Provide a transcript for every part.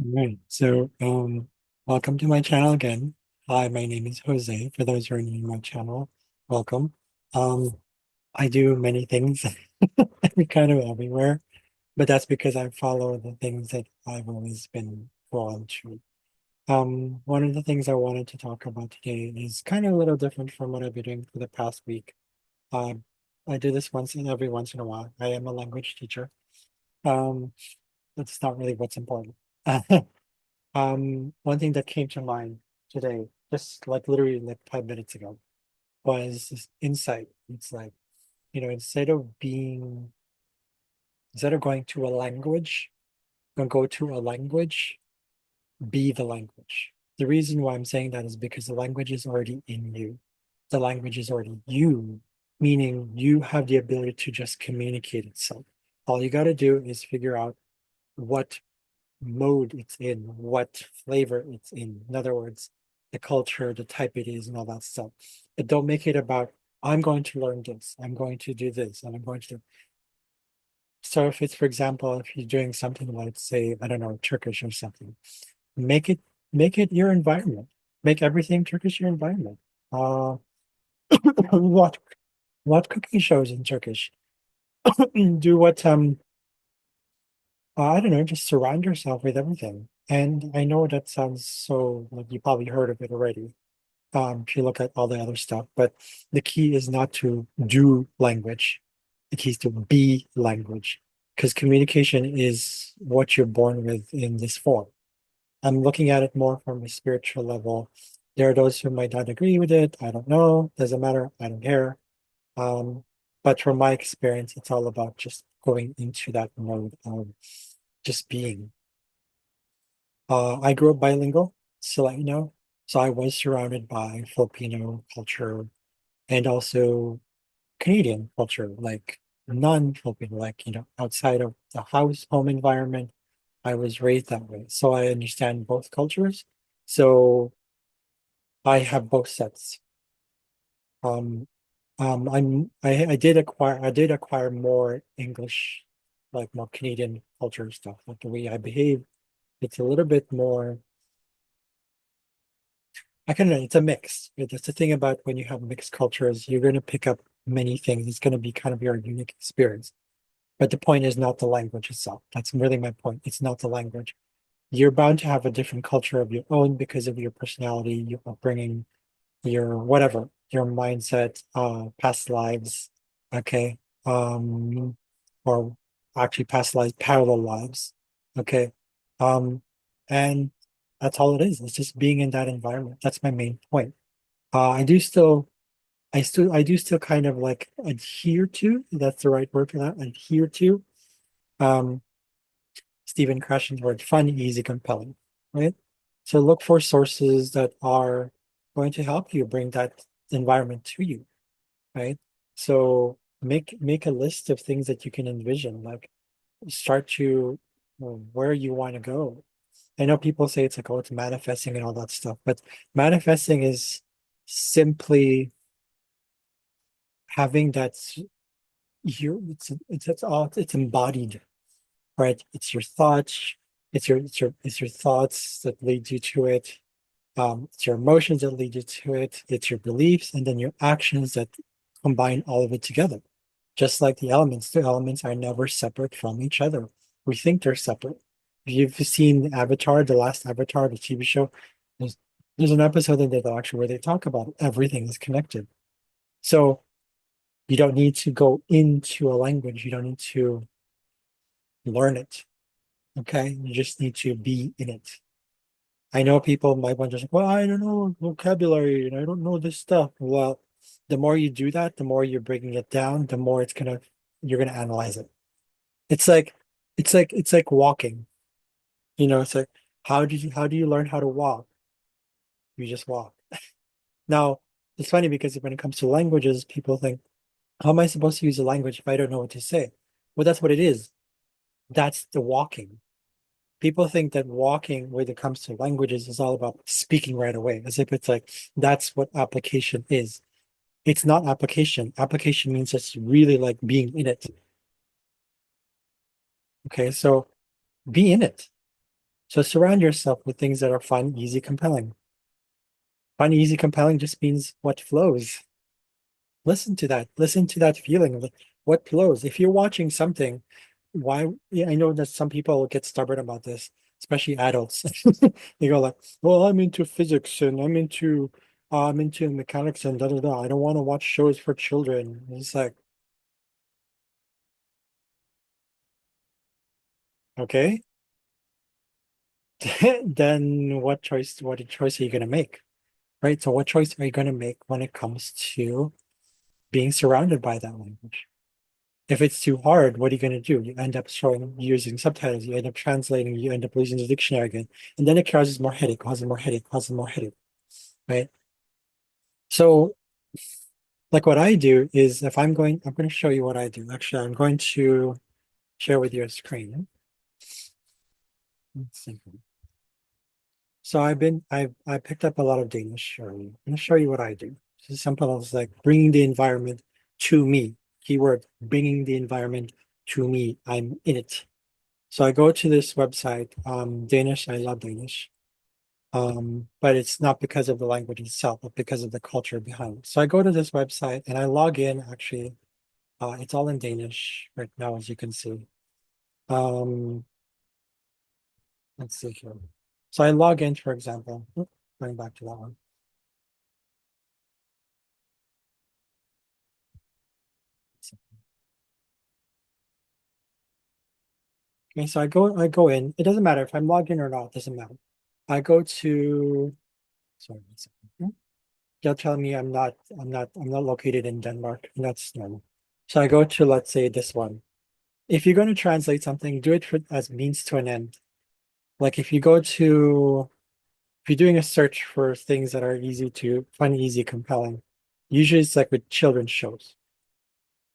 Right. Welcome to my channel again. Hi, my name is Jose. For those who are new to my channel, welcome. Um, I do many things, kind of everywhere, but that's because I follow the things that I've always been drawn to. One of the things I wanted to talk about today is kind of a little different from what I've been doing for the past week. Um, I do this every once in a while. I am a language teacher. Um, that's not really what's important. One thing that came to mind today, just like literally like 5 minutes ago, was this insight. It's like, instead of going to a language, don't go to a language, be the language. The reason why I'm saying that is because the language is already in you. The language is already you, meaning you have the ability to just communicate itself. All you got to do is figure out what mode it's in, what flavor it's in. In other words, the culture, the type it is, and all that stuff. But don't make it about, I'm going to learn this, I'm going to do this, and I'm going to do. So if it's, for example, if you're doing something like, say, I don't know, Turkish or something, make it make it your environment. Make everything Turkish your environment. Uh, watch watch cooking shows in Turkish. Do what I don't know, just surround yourself with everything. And I know that sounds so like you probably heard of it already. If you look at all the other stuff, but the key is not to do language. The key is to be language. Because communication is what you're born with in this form. I'm looking at it more from a spiritual level. There are those who might not agree with it. I don't know. Doesn't matter. I don't care. Um, but from my experience, it's all about just going into that mode of just being. I grew up bilingual, so let you know. So I was surrounded by Filipino culture and also Canadian culture, like non-Filipino, like, outside of the house, home environment. I was raised that way. So I understand both cultures. So I have both sets. Um, I did acquire more English, like more Canadian culture stuff, like the way I behave. It's a little bit more. I kind of, it's a mix. That's the thing about when you have mixed cultures, you're going to pick up many things. It's going to be kind of your unique experience. But the point is not the language itself. That's really my point. It's not the language. You're bound to have a different culture of your own because of your personality, your upbringing, your whatever, your mindset, past lives, okay, or actually past lives, parallel lives, okay, um, and that's all it is. It's just being in that environment. That's my main point. I do still, I do still kind of like adhere to. That's the right word for that. Adhere to. Um, Stephen Krashen's word, fun, easy, compelling, right? So look for sources that are going to help you bring that environment to you, right? So make a list of things that you can envision, like start to where you want to go. I know people say it's like, oh, it's manifesting and all that stuff, but manifesting is simply having you it's all it's embodied, right? It's your thoughts, it's your thoughts that lead you to it. It's your emotions that lead you to it. It's your beliefs, and then your actions that combine all of it together. Just like the elements are never separate from each other. We think they're separate. If you've seen Avatar, the last Avatar, the TV show, there's there's an episode in there that actually where they talk about everything is connected. So you don't need to go into a language. You don't need to learn it. Okay. You just need to be in it. I know people might want to say, well, I don't know vocabulary and I don't know this stuff. Well, the more you do that, the more you're breaking it down, the more you're gonna analyze it. It's like it's like walking. It's like how do you learn how to walk? You just walk. Now, it's funny because when it comes to languages, people think, how am I supposed to use a language if I don't know what to say? Well, that's what it is. That's the walking. People think that walking when it comes to languages is all about speaking right away, as if it's like that's what application is. It's not application. Application means just really like being in it. Okay, so be in it. So surround yourself with things that are fun, easy, compelling. Fun, easy, compelling just means what flows. Listen to that. Listen to that feeling of what flows. If you're watching something, why? Yeah, I know that some people get stubborn about this, especially adults. They go like, "Well, I'm into physics and I'm into mechanics and da da da. I don't want to watch shows for children." It's like, okay, then what choice are you going to make? Right? So what choice are you going to make when it comes to being surrounded by that language? If it's too hard, what are you going to do? You end up showing using subtitles, you end up translating, you end up losing the dictionary again, and then it causes more headache, causes more headache, causes more headache, right? So, like what I do is if I'm going to show you what I do. Actually, I'm going to share with you a screen. Let's see. So I picked up a lot of Danish already. I'm going to show you what I do. This is simple as like bringing the environment to me. Keyword, bringing the environment to me. I'm in it. So I go to this website, Danish. I love Danish, but it's not because of the language itself, but because of the culture behind it. So I go to this website and I log in. Actually, it's all in Danish right now, as you can see. Um, let's see here. So I log in, for example, going back to that one. Okay, so I go in. It doesn't matter if I'm logged in or not. It doesn't matter. I go to. Sorry, one second. They'll tell me I'm not located in Denmark, and that's normal. So I go to, let's say, this one. If you're going to translate something, do it as means to an end. Like if you're doing a search for things that are easy to fun, easy, compelling, usually it's like with children's shows,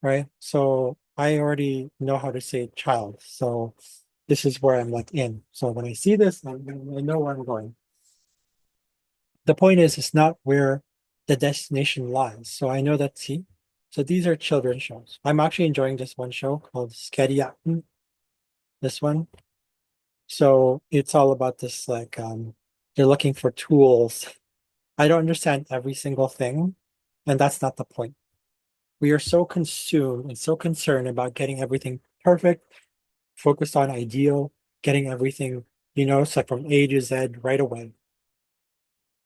right? So I already know how to say child. So this is where I'm like in. So when I see this, I know where I'm going. The point is, it's not where the destination lies. So I know that, see, so these are children's shows. I'm actually enjoying this one show called Skadiaten, this one. So it's all about this, like, they're looking for tools. I don't understand every single thing, and that's not the point. We are so consumed and so concerned about getting everything perfect, focused on ideal, getting everything, it's like from A to Z right away.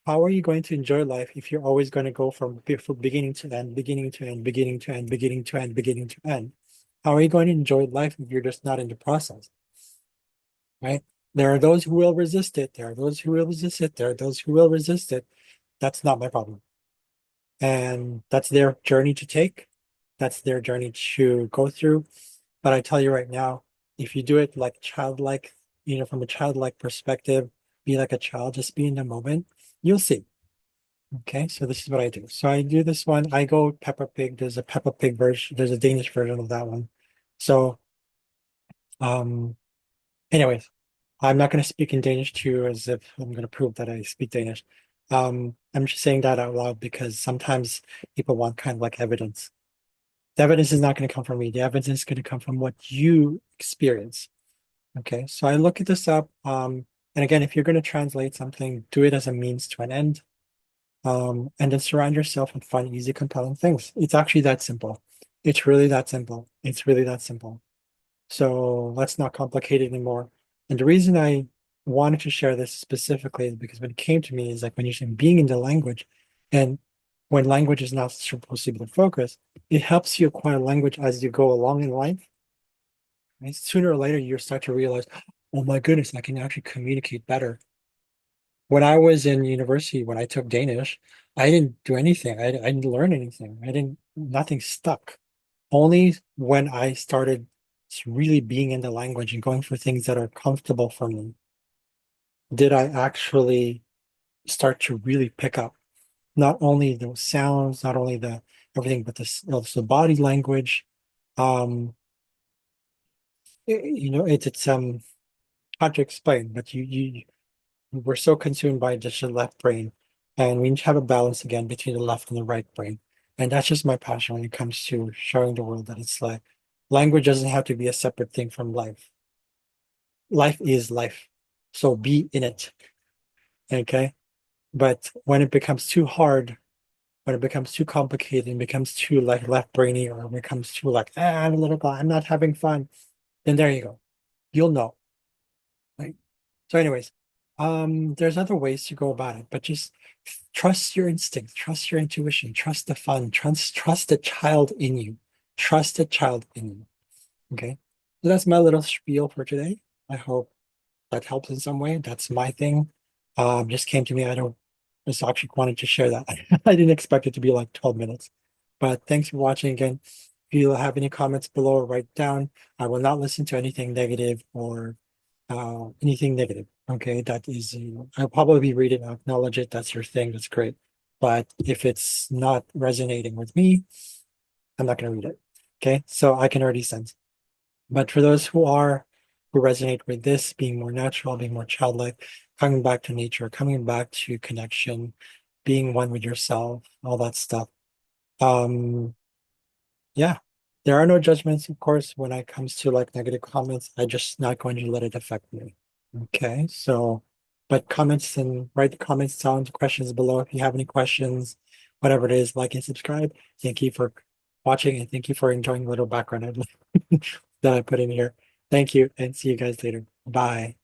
How are you going to enjoy life if you're always going to go from beginning to end, beginning to end, beginning to end, beginning to end, beginning to end? How are you going to enjoy life if you're just not in the process, right? There are those who will resist it. There are those who will resist it. There are those who will resist it. That's not my problem. And that's their journey to take. That's their journey to go through. But I tell you right now, if you do it like childlike, from a childlike perspective, be like a child, just be in the moment, you'll see. Okay, so this is what I do. So I do this one. I go Peppa Pig. There's a Peppa Pig version. There's a Danish version of that one. So, um, anyways, I'm not going to speak in Danish to you as if I'm going to prove that I speak Danish. I'm just saying that out loud because sometimes people want kind of like evidence. The evidence is not going to come from me. The evidence is going to come from what you experience. Okay, so I look at this up. And again, if you're going to translate something, do it as a means to an end. And then surround yourself with fun, easy, compelling things. It's actually that simple. It's really that simple. It's really that simple. So let's not complicate it anymore. And the reason I wanted to share this specifically is because when it came to me is like when you're saying being in the language, and when language is not supposed to be the focus, it helps you acquire language as you go along in life. And sooner or later, you start to realize, oh my goodness, I can actually communicate better. When I was in university, when I took Danish, I didn't do anything. I didn't learn anything. Nothing stuck. Only when I started really being in the language and going for things that are comfortable for me, did I actually start to really pick up not only the sounds, not only the everything, but also body language. Um, it's hard to explain, but we're so consumed by just the left brain, and we need to have a balance again between the left and the right brain. And that's just my passion when it comes to showing the world that it's like language doesn't have to be a separate thing from life. Life is life. So be in it. Okay. But when it becomes too hard, when it becomes too complicated and becomes too like left brainy or becomes too like, analytical, I'm not having fun, then there you go. You'll know. Right. So, anyways, there's other ways to go about it, but just trust your instincts, trust your intuition, trust the fun, trust the child in you. Trust the child in you. Okay. So that's my little spiel for today. I hope that helps in some way. That's my thing. Just came to me. I don't just actually wanted to share that. I didn't expect it to be like 12 minutes. But thanks for watching again. If you have any comments below, write down. I will not listen to anything negative or anything negative. Okay, that is, I'll probably read it and acknowledge it. That's your thing. That's great. But if it's not resonating with me, I'm not going to read it. Okay, so I can already sense. But for those who resonate with this, being more natural, being more childlike, coming back to nature, coming back to connection, being one with yourself, all that stuff. Um, yeah, there are no judgments, of course, when it comes to like negative comments. I just not going to let it affect me. Okay, so, but comments and write the comments down, the questions below. If you have any questions, whatever it is, like and subscribe. Thank you for watching and thank you for enjoying the little background that I put in here. Thank you and see you guys later. Bye.